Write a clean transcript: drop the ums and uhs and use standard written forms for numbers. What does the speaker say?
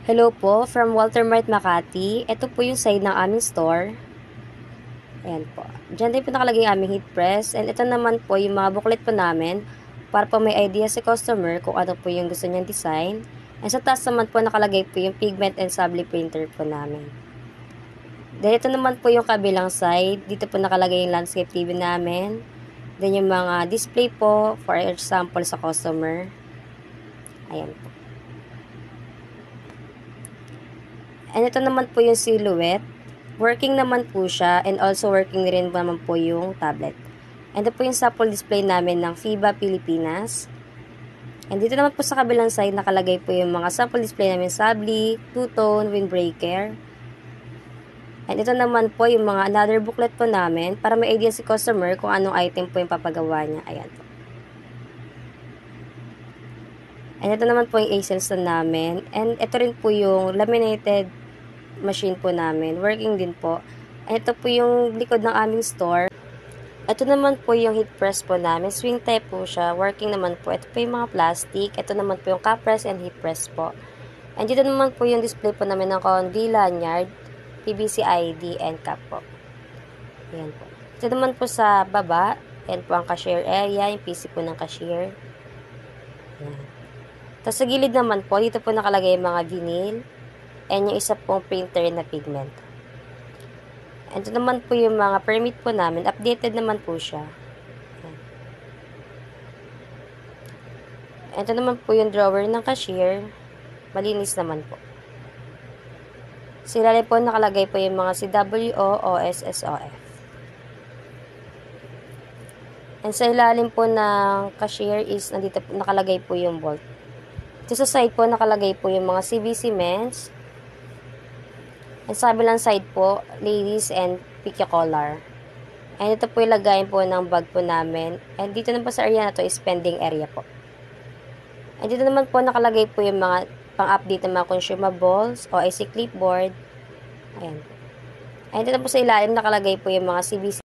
Hello po, from Walter Mart Makati. Ito po yung side ng aming store. Ayan po. Diyan din po nakalagay yung aming heat press. And ito naman po yung mga booklet po namin para po may idea si customer kung ano po yung gusto niyang design. And sa taas naman po nakalagay po yung pigment and subli printer po namin. Then ito naman po yung kabilang side. Dito po nakalagay yung landscape TV namin. Then yung mga display po for example sa customer. Ayan po. And ito naman po yung silhouette. Working naman po siya and also working rin naman po yung tablet. And ito po yung sample display namin ng FIBA Pilipinas. And dito naman po sa kabilang side nakalagay po yung mga sample display namin Sabli, two-tone, windbreaker. And ito naman po yung mga another booklet po namin para may idea si customer kung anong item po yung papagawa niya. Ayan po. And ito naman po yung Acer stand namin. And ito rin po yung laminated machine po namin. Working din po. And ito po yung likod ng aming store. Ito naman po yung heat press po namin. Swing type po siya. Working naman po. Ito po yung mga plastic. Ito naman po yung cup press and heat press po. And dito naman po yung display po namin ng Convi, lanyard, PVC ID, and cap po. Ayan po. Ito naman po sa baba. Ayan po ang cashier area. Yung PC po ng cashier. Ayan. Tapos sa gilid naman po, dito po nakalagay yung mga vinyl and yung isa pong printer na pigment. And ito naman po yung mga permit po namin. Updated naman po siya. And ito naman po yung drawer ng cashier. Malinis naman po. Sila rin po nakalagay po yung mga CWO, OSSOF. And sa ilalim po ng cashier is nandito po, nakalagay po yung bolt. Ito sa side po, nakalagay po yung mga CVC men's. And sa kabilang side po, ladies and picky collar. And ito po yung lagayin po ng bag po namin. And dito naman po sa area na to is spending area po. And dito naman po nakalagay po yung mga pang-update ng mga consumables o IC clipboard. Ayan. And dito po sa ilalim nakalagay po yung mga CVC